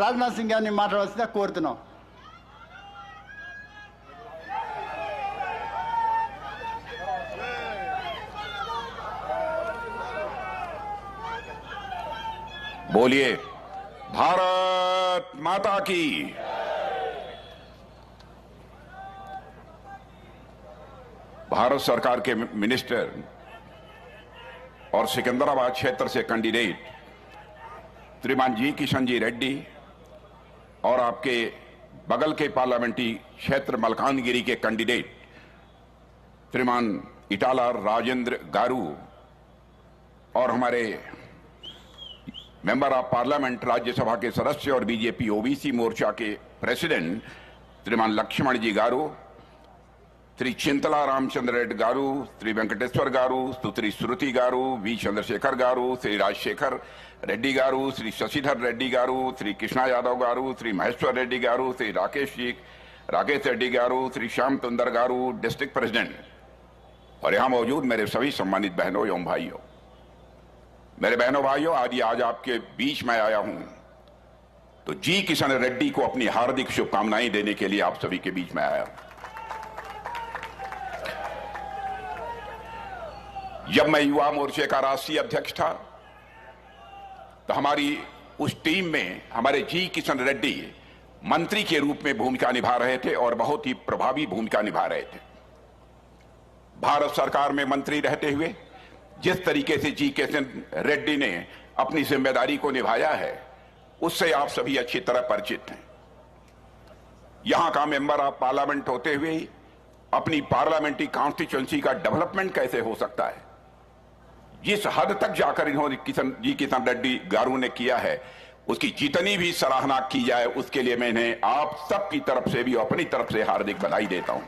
రాజ్నాథ్ సింగ్ గారిని మాట్లాడాల్సిందిగా కోరుతున్నాం. बोलिए भारत माता की. भारत सरकार के मिनिस्टर और सिकंदराबाद क्षेत्र से कैंडिडेट श्रीमान जी किशन जी रेड्डी और आपके बगल के पार्लियामेंट्री क्षेत्र मलकानगिरी के कैंडिडेट श्रीमान इटाला राजेंद्र गारू और हमारे मेंबर ऑफ पार्लियामेंट राज्यसभा के सदस्य और बीजेपी ओबीसी मोर्चा के प्रेसिडेंट श्रीमान लक्ष्मण जी गारू, श्री चिंतला रामचंद्र रेड्डी गारू, श्री वेंकटेश्वर गारू, श्री श्रुति गारू, वी चंद्रशेखर गारू, श्री राजशेखर रेड्डी गारू, श्री शशिधर रेड्डी गारू, श्री कृष्णा यादव गारू, श्री महेश्वर रेड्डी गारू, श्री राकेश रेड्डी गारू, श्री श्याम सुंदर गारू, डिस्ट्रिक्ट प्रेसिडेंट, और यहां मौजूद मेरे सभी सम्मानित बहनों एवं भाइयों. मेरे बहनों भाइयों, आज आपके बीच में आया हूं तो जी किशन रेड्डी को अपनी हार्दिक शुभकामनाएं देने के लिए आप सभी के बीच में आया. जब मैं युवा मोर्चे का राष्ट्रीय अध्यक्ष था तो हमारी उस टीम में हमारे जी किशन रेड्डी मंत्री के रूप में भूमिका निभा रहे थे और बहुत ही प्रभावी भूमिका निभा रहे थे. भारत सरकार में मंत्री रहते हुए जिस तरीके से जी किशन रेड्डी ने अपनी जिम्मेदारी को निभाया है उससे आप सभी अच्छी तरह परिचित हैं. यहां का मेंबर ऑफ पार्लियामेंट होते हुए अपनी पार्लियामेंट्री कॉन्स्टिट्यूएंसी का डेवलपमेंट कैसे हो सकता है, जिस हद तक जाकर इन्होंने जी किशन रेड्डी गारू ने किया है उसकी जितनी भी सराहना की जाए उसके लिए मैं इन्हें आप सबकी तरफ से भी अपनी तरफ से हार्दिक बधाई देता हूं.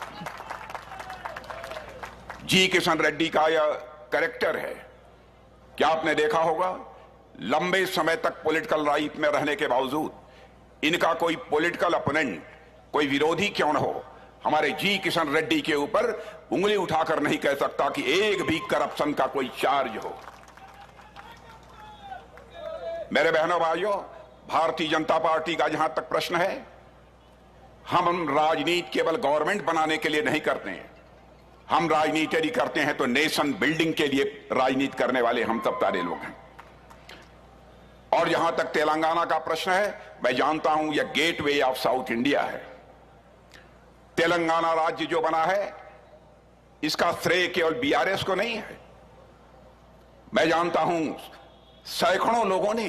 जी किशन रेड्डी का यह कैरेक्टर है क्या आपने देखा होगा, लंबे समय तक पॉलिटिकल लाइफ में रहने के बावजूद इनका कोई पॉलिटिकल अपोनेंट, कोई विरोधी क्यों न हो, हमारे जी किशन रेड्डी के ऊपर उंगली उठाकर नहीं कह सकता कि एक भी करप्शन का कोई चार्ज हो. मेरे बहनों भाइयों, भारतीय जनता पार्टी का जहां तक प्रश्न है, हम राजनीति केवल गवर्नमेंट बनाने के लिए नहीं करते हैं. हम राजनीति यदि करते हैं तो नेशन बिल्डिंग के लिए राजनीति करने वाले हम सब सारे लोग हैं. और जहां तक तेलंगाना का प्रश्न है, मैं जानता हूं यह गेटवे ऑफ साउथ इंडिया है. तेलंगाना राज्य जो बना है इसका श्रेय केवल बीआरएस को नहीं है. मैं जानता हूं सैकड़ों लोगों ने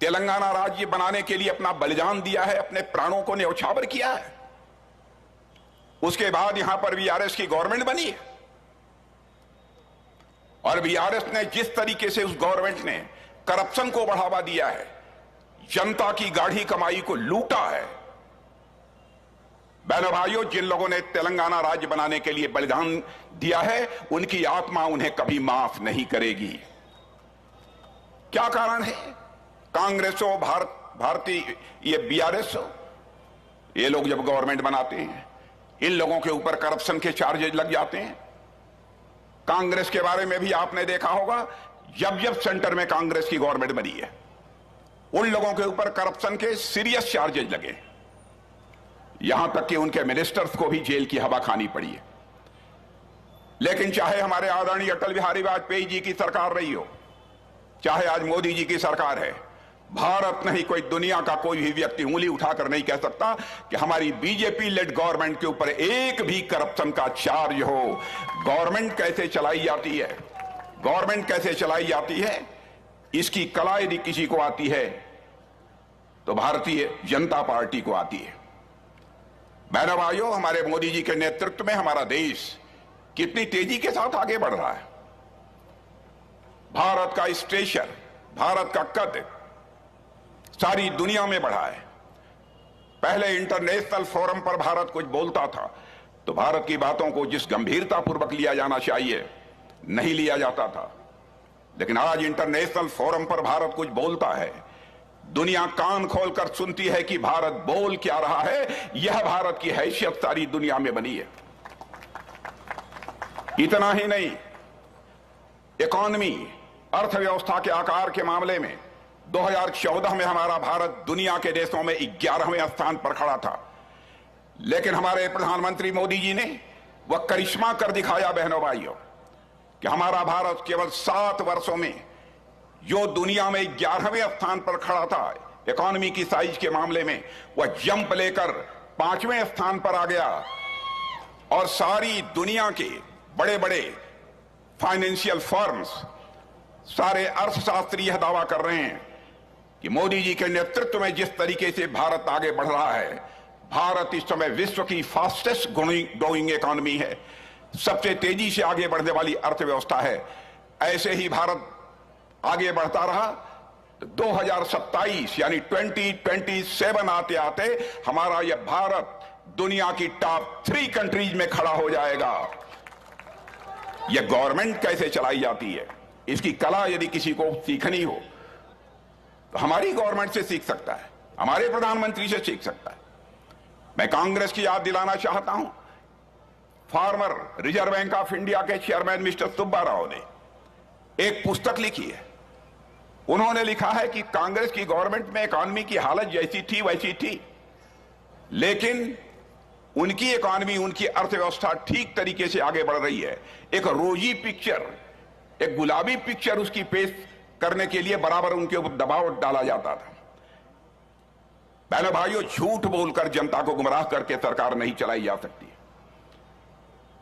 तेलंगाना राज्य बनाने के लिए अपना बलिदान दिया है, अपने प्राणों को न्यौछावर किया है. उसके बाद यहां पर बीआरएस की गवर्नमेंट बनी है और बीआरएस ने जिस तरीके से उस गवर्नमेंट ने करप्शन को बढ़ावा दिया है, जनता की गाढ़ी कमाई को लूटा है. बहनों भाइयों, जिन लोगों ने तेलंगाना राज्य बनाने के लिए बलिदान दिया है उनकी आत्मा उन्हें कभी माफ नहीं करेगी. क्या कारण है? कांग्रेस हो, भारतीय ये बीआरएस हो, ये लोग जब गवर्नमेंट बनाते हैं इन लोगों के ऊपर करप्शन के चार्जेज लग जाते हैं. कांग्रेस के बारे में भी आपने देखा होगा, जब जब सेंटर में कांग्रेस की गवर्नमेंट बनी है उन लोगों के ऊपर करप्शन के सीरियस चार्जेज लगे, यहां तक कि उनके मिनिस्टर्स को भी जेल की हवा खानी पड़ी है. लेकिन चाहे हमारे आदरणीय अटल बिहारी वाजपेयी जी की सरकार रही हो, चाहे आज मोदी जी की सरकार है, भारत नहीं कोई दुनिया का कोई भी व्यक्ति उंगली उठाकर नहीं कह सकता कि हमारी बीजेपी लेड गवर्नमेंट के ऊपर एक भी करप्शन का चार्ज हो. गवर्नमेंट कैसे चलाई जाती है, गवर्नमेंट कैसे चलाई जाती है, इसकी कला यदि किसी को आती है तो भारतीय जनता पार्टी को आती है. बहनों भाइयों, हमारे मोदी जी के नेतृत्व में हमारा देश कितनी तेजी के साथ आगे बढ़ रहा है. भारत का स्टेचर, भारत का कद सारी दुनिया में बढ़ा है. पहले इंटरनेशनल फोरम पर भारत कुछ बोलता था तो भारत की बातों को जिस गंभीरता पूर्वक लिया जाना चाहिए नहीं लिया जाता था, लेकिन आज इंटरनेशनल फोरम पर भारत कुछ बोलता है, दुनिया कान खोलकर सुनती है कि भारत बोल क्या रहा है. यह भारत की हैसियत सारी दुनिया में बनी है. इतना ही नहीं, इकोनॉमी, अर्थव्यवस्था के आकार के मामले में 2014 में हमारा भारत दुनिया के देशों में 11वें स्थान पर खड़ा था, लेकिन हमारे प्रधानमंत्री मोदी जी ने वह करिश्मा कर दिखाया बहनों भाइयों कि हमारा भारत केवल 7 वर्षों में जो दुनिया में 11वें स्थान पर खड़ा था इकोनॉमी की साइज के मामले में, वह जंप लेकर 5वें स्थान पर आ गया। और सारी दुनिया के बड़े बड़े फाइनेंशियल फर्म्स, सारे अर्थशास्त्री यह दावा कर रहे हैं कि मोदी जी के नेतृत्व में जिस तरीके से भारत आगे बढ़ रहा है, भारत इस समय विश्व की फास्टेस्ट ग्रोइंग इकोनॉमी है, सबसे तेजी से आगे बढ़ने वाली अर्थव्यवस्था है। ऐसे ही भारत आगे बढ़ता रहा तो 2027 यानी 2027 आते आते हमारा यह भारत दुनिया की टॉप 3 कंट्रीज में खड़ा हो जाएगा। यह गवर्नमेंट कैसे चलाई जाती है, इसकी कला यदि किसी को सीखनी हो तो हमारी गवर्नमेंट से सीख सकता है, हमारे प्रधानमंत्री से सीख सकता है। मैं कांग्रेस की याद दिलाना चाहता हूं, farmer reserve bank of India के चेयरमैन मिस्टर सुब्बा राव ने एक पुस्तक लिखी है। उन्होंने लिखा है कि कांग्रेस की गवर्नमेंट में इकॉनमी की हालत जैसी थी वैसी थी, लेकिन उनकी इकॉनमी, उनकी अर्थव्यवस्था ठीक तरीके से आगे बढ़ रही है। एक रोजी पिक्चर, एक गुलाबी पिक्चर उसकी पेश करने के लिए बराबर उनके ऊपर दबाव डाला जाता था। बहनों भाइयों, झूठ बोलकर जनता को गुमराह करके सरकार नहीं चलाई जा सकती।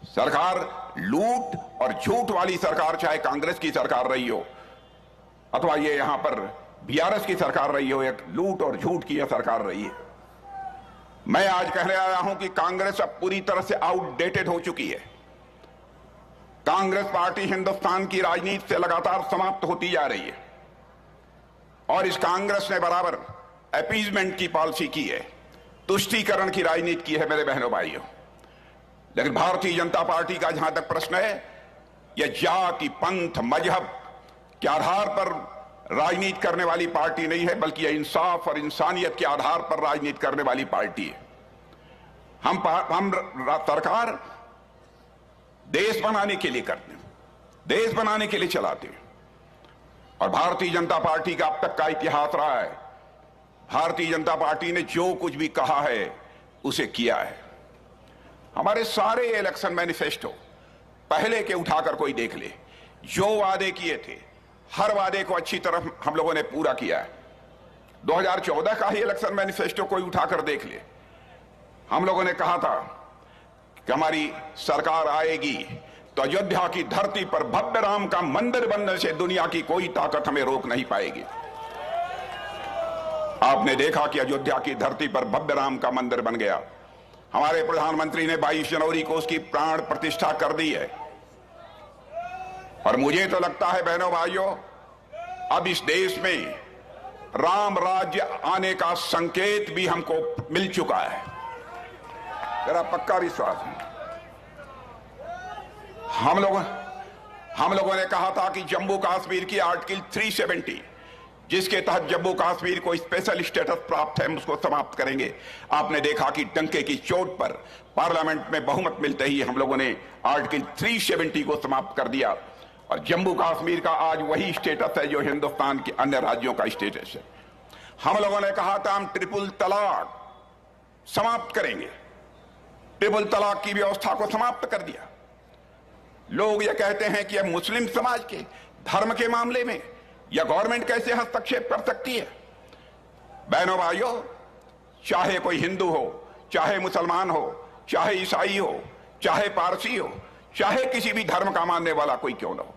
सरकार लूट और झूठ वाली सरकार, चाहे कांग्रेस की सरकार रही हो अथवा ये यहां पर बीआरएस की सरकार रही हो, एक लूट और झूठ की यह सरकार रही है। मैं आज कहने आया हूं कि कांग्रेस अब पूरी तरह से आउटडेटेड हो चुकी है। कांग्रेस पार्टी हिंदुस्तान की राजनीति से लगातार समाप्त होती जा रही है और इस कांग्रेस ने बराबर अपीजमेंट की पॉलिसी की है, तुष्टीकरण की राजनीति की है मेरे बहनों भाइयों। लेकिन भारतीय जनता पार्टी का जहां तक प्रश्न है, यह जाति, पंथ, मजहब के आधार पर राजनीति करने वाली पार्टी नहीं है, बल्कि यह इंसाफ और इंसानियत के आधार पर राजनीति करने वाली पार्टी है। हम सरकार देश बनाने के लिए करते हैं, देश बनाने के लिए चलाते हैं। और भारतीय जनता पार्टी का अब तक का इतिहास रहा है, भारतीय जनता पार्टी ने जो कुछ भी कहा है उसे किया है। हमारे सारे इलेक्शन मैनिफेस्टो पहले के उठाकर कोई देख ले, जो वादे किए थे हर वादे को अच्छी तरह हम लोगों ने पूरा किया है। 2014 का ही इलेक्शन मैनिफेस्टो कोई उठाकर देख ले, हम लोगों ने कहा था कि हमारी सरकार आएगी तो अयोध्या की धरती पर भव्य राम का मंदिर बनने से दुनिया की कोई ताकत हमें रोक नहीं पाएगी। आपने देखा कि अयोध्या की धरती पर भव्य राम का मंदिर बन गया। हमारे प्रधानमंत्री ने 22 जनवरी को उसकी प्राण प्रतिष्ठा कर दी है। और मुझे तो लगता है बहनों भाइयों, अब इस देश में राम राज्य आने का संकेत भी हमको मिल चुका है, मेरा पक्का विश्वास है। हम लोगों ने कहा था कि जम्मू कश्मीर की आर्टिकल 370, जिसके तहत जम्मू कश्मीर को स्पेशल स्टेटस प्राप्त है, हम उसको समाप्त करेंगे। आपने देखा कि डंके की चोट पर पार्लियामेंट में बहुमत मिलते ही हम लोगों ने आर्टिकल 370 को समाप्त कर दिया और जम्मू कश्मीर का आज वही स्टेटस है जो हिंदुस्तान के अन्य राज्यों का स्टेटस है। हम लोगों ने कहा था हम ट्रिपल तलाक समाप्त करेंगे, ट्रिपल तलाक की व्यवस्था को समाप्त कर दिया। लोग ये कहते हैं कि अब मुस्लिम समाज के धर्म के मामले में यह गवर्नमेंट कैसे हस्तक्षेप कर सकती है। बहनों भाइयों, चाहे कोई हिंदू हो, चाहे मुसलमान हो, चाहे ईसाई हो, चाहे पारसी हो, चाहे किसी भी धर्म का मानने वाला कोई क्यों न हो,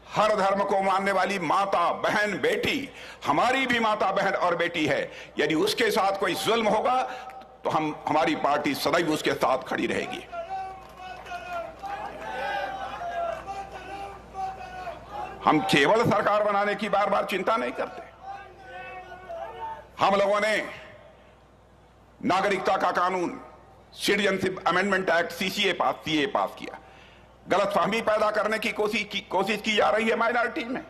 हर धर्म को मानने वाली माता, बहन, बेटी हमारी भी माता, बहन और बेटी है। यदि उसके साथ कोई जुल्म होगा तो हमारी पार्टी सदैव उसके साथ खड़ी रहेगी। हम केवल सरकार बनाने की बार बार चिंता नहीं करते। हम लोगों ने नागरिकता का कानून, सिटीजनशिप अमेंडमेंट एक्ट, सीसीए पास किया। गलतफहमी पैदा करने की कोशिश की जा रही है माइनॉरिटी में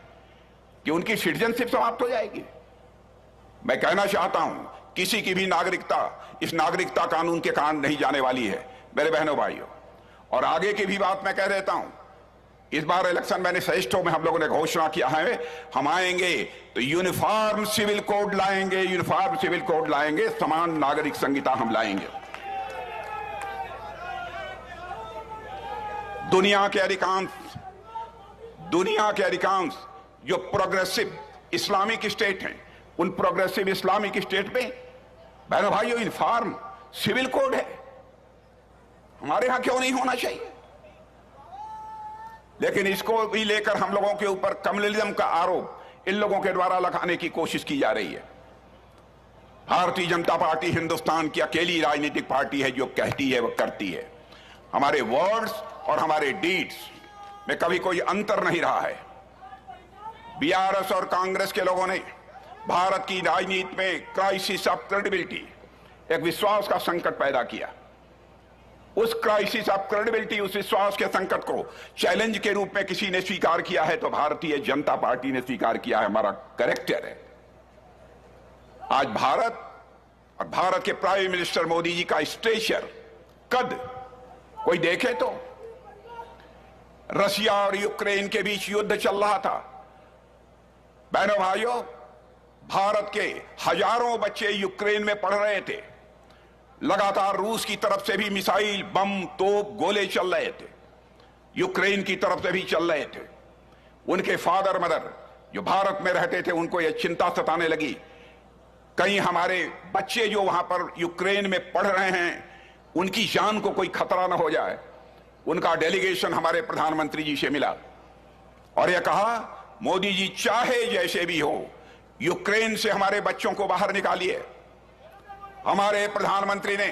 कि उनकी सिटीजनशिप समाप्त हो जाएगी। मैं कहना चाहता हूं, किसी की भी नागरिकता इस नागरिकता कानून के कारण नहीं जाने वाली है मेरे बहनों भाइयों। और आगे की भी बात मैं कह देता हूं, इस बार इलेक्शन मैनिफेस्टो में हम लोगों ने घोषणा किया है, हम आएंगे तो यूनिफॉर्म सिविल कोड लाएंगे, यूनिफॉर्म सिविल कोड लाएंगे, समान नागरिक संहिता हम लाएंगे। दुनिया के अधिकांश जो प्रोग्रेसिव इस्लामिक स्टेट हैं, उन प्रोग्रेसिव इस्लामिक स्टेट में बहनों भाइयों यूनिफॉर्म सिविल कोड है। हमारे यहां क्यों नहीं होना चाहिए? लेकिन इसको भी लेकर हम लोगों के ऊपर कम्युनलिज्म का आरोप इन लोगों के द्वारा लगाने की कोशिश की जा रही है। भारतीय जनता पार्टी हिंदुस्तान की अकेली राजनीतिक पार्टी है जो कहती है वह करती है। हमारे वर्ड्स और हमारे डीड्स में कभी कोई अंतर नहीं रहा है। बीआरएस और कांग्रेस के लोगों ने भारत की राजनीति में क्राइसिस ऑफ क्रेडिबिलिटी, एक विश्वास का संकट पैदा किया। उस क्राइसिस ऑफ क्रेडिबिलिटी, उस विश्वास के संकट को चैलेंज के रूप में किसी ने स्वीकार किया है तो भारतीय जनता पार्टी ने स्वीकार किया है। हमारा कैरेक्टर है। आज भारत और भारत के प्राइम मिनिस्टर मोदी जी का स्टेचर, कद कोई देखे तो रशिया और यूक्रेन के बीच युद्ध चल रहा था। बहनों भाइयों, भारत के हजारों बच्चे यूक्रेन में पढ़ रहे थे। लगातार रूस की तरफ से भी मिसाइल, बम, तोप, गोले चल रहे थे। यूक्रेन की तरफ से भी चल रहे थे। उनके फादर मदर जो भारत में रहते थे, उनको यह चिंता सताने लगी, कहीं हमारे बच्चे जो वहां पर यूक्रेन में पढ़ रहे हैं उनकी जान को कोई खतरा न हो जाए। उनका डेलीगेशन हमारे प्रधानमंत्री जी से मिला और यह कहा, मोदी जी चाहे जैसे भी हो यूक्रेन से हमारे बच्चों को बाहर निकालिए। हमारे प्रधानमंत्री ने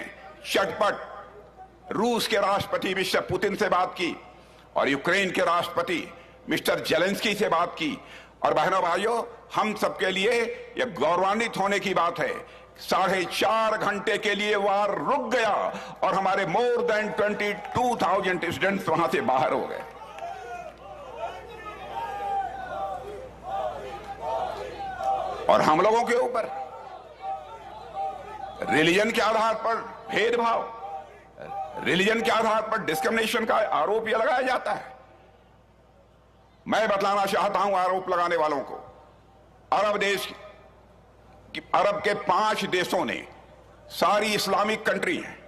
चटपट रूस के राष्ट्रपति मिस्टर पुतिन से बात की और यूक्रेन के राष्ट्रपति मिस्टर जेलेंस्की से बात की। और बहनों भाइयों, हम सबके लिए यह गौरवान्वित होने की बात है, 4.5 घंटे के लिए वार रुक गया और हमारे मोर देन 22,000 स्टूडेंट्स वहां से बाहर हो गए। और हम लोगों के ऊपर रिलीजन के आधार पर भेदभाव, रिलीजन के आधार पर डिस्क्रिमिनेशन का आरोप यह लगाया जाता है। मैं बतलाना चाहता हूं आरोप लगाने वालों को, अरब के 5 देशों ने, सारी इस्लामिक कंट्री हैं,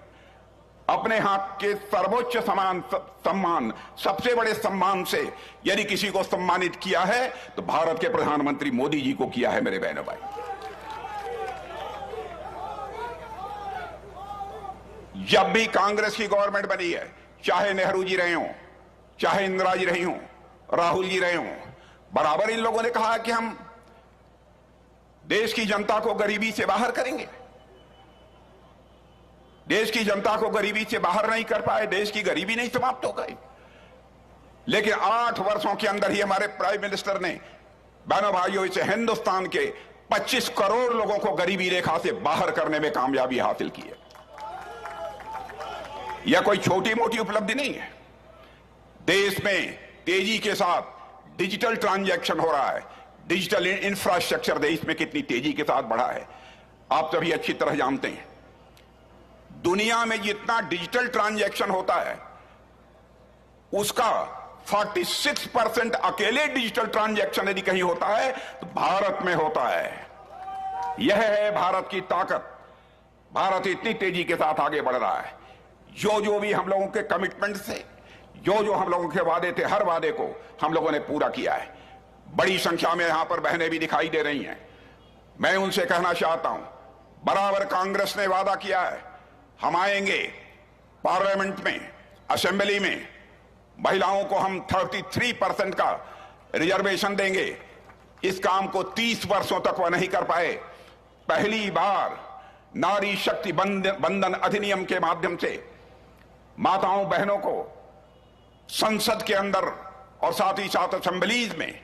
अपने यहां के सर्वोच्च सम्मान, सबसे बड़े सम्मान से यदि किसी को सम्मानित किया है तो भारत के प्रधानमंत्री मोदी जी को किया है। मेरे बहनों भाई, जब भी कांग्रेस की गवर्नमेंट बनी है, चाहे नेहरू जी रहे हों, चाहे इंदिरा जी रही हों, राहुल जी रहे हों, बराबर इन लोगों ने कहा कि हम देश की जनता को गरीबी से बाहर करेंगे। देश की जनता को गरीबी से बाहर नहीं कर पाए, देश की गरीबी नहीं समाप्त हो गई। लेकिन 8 वर्षों के अंदर ही हमारे प्राइम मिनिस्टर ने, बहनों भाइयों, इसे हिंदुस्तान के 25 करोड़ लोगों को गरीबी रेखा से बाहर करने में कामयाबी हासिल की है। यह कोई छोटी मोटी उपलब्धि नहीं है। देश में तेजी के साथ डिजिटल ट्रांजैक्शन हो रहा है। डिजिटल इंफ्रास्ट्रक्चर देश में कितनी तेजी के साथ बढ़ा है आप सभी अच्छी तरह जानते हैं। दुनिया में जितना डिजिटल ट्रांजैक्शन होता है उसका 46% अकेले डिजिटल ट्रांजैक्शन यदि कहीं होता है तो भारत में होता है। यह है भारत की ताकत। भारत इतनी तेजी के साथ आगे बढ़ रहा है। जो भी हम लोगों के कमिटमेंट से, जो हम लोगों के वादे थे, हर वादे को हम लोगों ने पूरा किया है। बड़ी संख्या में यहां पर बहनें भी दिखाई दे रही हैं। मैं उनसे कहना चाहता हूं, बराबर कांग्रेस ने वादा किया है, हम आएंगे पार्लियामेंट में, असेंबली में महिलाओं को हम 33% का रिजर्वेशन देंगे। इस काम को 30 वर्षों तक वह नहीं कर पाए। पहली बार नारी शक्ति बंधन अधिनियम के माध्यम से माताओं बहनों को संसद के अंदर और साथ ही साथ असेंबलीज में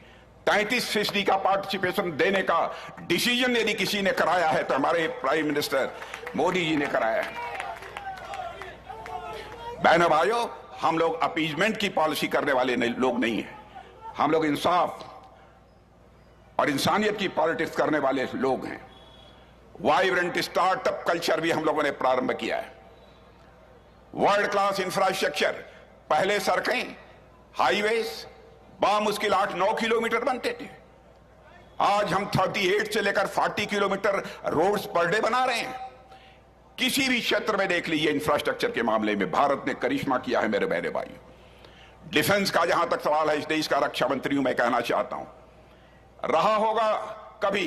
33% का पार्टिसिपेशन देने का डिसीजन यदि किसी ने कराया है तो हमारे प्राइम मिनिस्टर मोदी जी ने कराया है। बहनों भाइयों, हम लोग अपीजमेंट की पॉलिसी करने वाले लोग नहीं हैं। हम लोग इंसाफ और इंसानियत की पॉलिटिक्स करने वाले लोग हैं। वाइब्रेंट स्टार्टअप कल्चर भी हम लोगों ने प्रारंभ किया है। वर्ल्ड क्लास इंफ्रास्ट्रक्चर, पहले सड़कें, हाईवेज, बामुश्किल 8-9 किलोमीटर बनते थे। आज हम 38 से लेकर 40 किलोमीटर रोड्स पर डे बना रहे हैं। किसी भी क्षेत्र में देख लीजिए, इंफ्रास्ट्रक्चर के मामले में भारत ने करिश्मा किया है मेरे बहने भाई। डिफेंस का जहां तक सवाल है, इस देश का रक्षा मंत्री हूं, मैं कहना चाहता हूं, रहा होगा कभी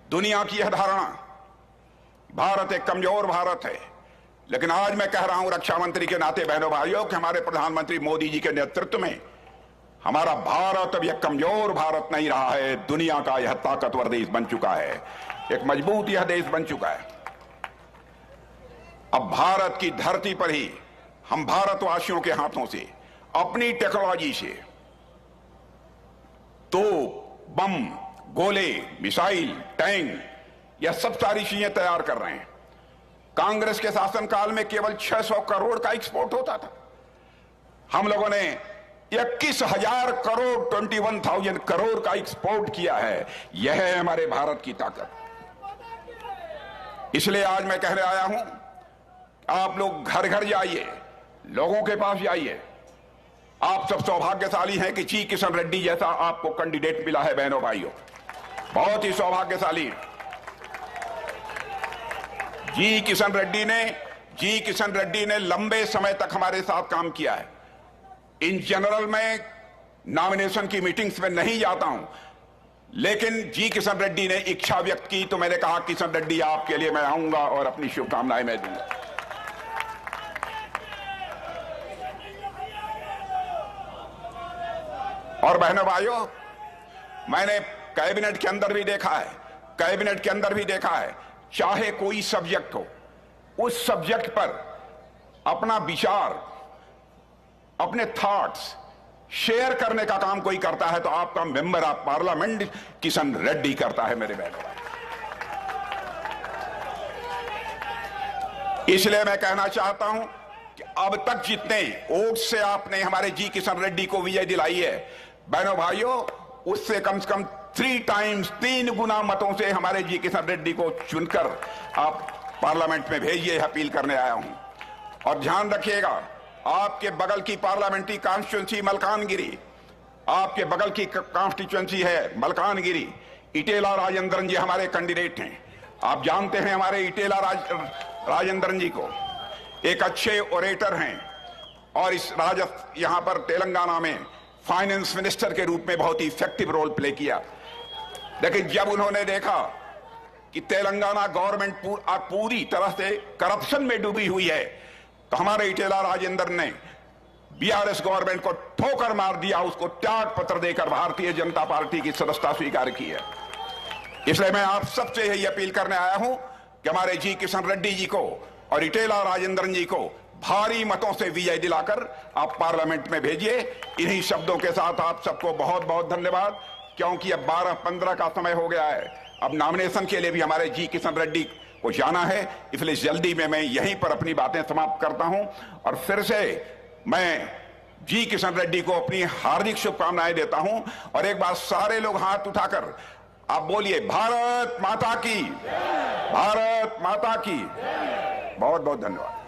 दुनिया की यह धारणा भारत एक कमजोर भारत है, लेकिन आज मैं कह रहा हूं रक्षा मंत्री के नाते बहनों भाइयों कि हमारे प्रधानमंत्री मोदी जी के नेतृत्व में हमारा भारत अब यह कमजोर भारत नहीं रहा है, दुनिया का यह ताकतवर देश बन चुका है, एक मजबूत यह देश बन चुका है। अब भारत की धरती पर ही हम भारतवासियों के हाथों से अपनी टेक्नोलॉजी से तोप, बम, गोले, मिसाइल, टैंक, यह सब सारी चीजें तैयार कर रहे हैं। कांग्रेस के शासनकाल में केवल 600 करोड़ का एक्सपोर्ट होता था, हम लोगों ने 21,000 करोड़ 21,000 करोड़ का एक्सपोर्ट किया है। यह है हमारे भारत की ताकत। इसलिए आज मैं कहने आया हूं, आप लोग घर घर जाइए, लोगों के पास जाइए। आप सब सौभाग्यशाली हैं कि जी किशन रेड्डी जैसा आपको कैंडिडेट मिला है बहनों भाइयों, बहुत ही सौभाग्यशाली हैं। जी किशन रेड्डी ने लंबे समय तक हमारे साथ काम किया है। इन जनरल में नॉमिनेशन की मीटिंग्स में नहीं जाता हूं, लेकिन जी किशन रेड्डी ने इच्छा व्यक्त की तो मैंने कहा किशन रेड्डी आपके लिए मैं आऊंगा और अपनी शुभकामनाएं मैं दूंगा। और बहनों भाइयों, मैंने कैबिनेट के अंदर भी देखा है, चाहे कोई सब्जेक्ट हो, उस सब्जेक्ट पर अपना विचार, अपने थॉट्स शेयर करने का काम कोई करता है तो आपका member of parliament Kishan Reddy करता है मेरे बहनों भाई। इसलिए मैं कहना चाहता हूं कि अब तक जितने वोट से आपने हमारे जी किशन रेड्डी को विजय दिलाई है बहनों भाइयों, उससे कम से कम 3 गुना मतों से हमारे जी किशन रेड्डी को चुनकर आप पार्लियामेंट में भेजिए, अपील करने आया हूं। और ध्यान रखिएगा, आपके बगल की पार्लियामेंट्री कॉन्स्टिट्यूंसी मलकानगिरी, आपके बगल की कॉन्स्टिट्यूंसी है मलकानगिरी, इटेला राजेंद्रन जी हमारे कैंडिडेट हैं। आप जानते हैं हमारे इटेला राजेंद्रन जी को, एक अच्छे ओरेटर हैं और इस यहां पर तेलंगाना में फाइनेंस मिनिस्टर के रूप में बहुत ही इफेक्टिव रोल प्ले किया। लेकिन जब उन्होंने देखा कि तेलंगाना गवर्नमेंट पूरी तरह से करप्शन में डूबी हुई है, तो हमारे इटेला राजेंद्र ने बीआरएस गवर्नमेंट को ठोकर मार दिया, उसको त्याग पत्र देकर भारतीय जनता पार्टी की सदस्यता स्वीकार की है। इसलिए मैं आप सबसे यही अपील करने आया हूं कि हमारे जी किशन रेड्डी जी को और इटेला राजेंद्रन जी को भारी मतों से विजय दिलाकर आप पार्लियामेंट में भेजिए। इन्हीं शब्दों के साथ आप सबको बहुत बहुत धन्यवाद, क्योंकि अब 12-15 का समय हो गया है, अब नॉमिनेशन के लिए भी हमारे जी किशन रेड्डी को जाना है। इसलिए जल्दी में मैं यहीं पर अपनी बातें समाप्त करता हूं और फिर से मैं जी किशन रेड्डी को अपनी हार्दिक शुभकामनाएं देता हूं। और एक बार सारे लोग हाथ उठाकर आप बोलिए, भारत माता की, भारत माता की। बहुत बहुत धन्यवाद।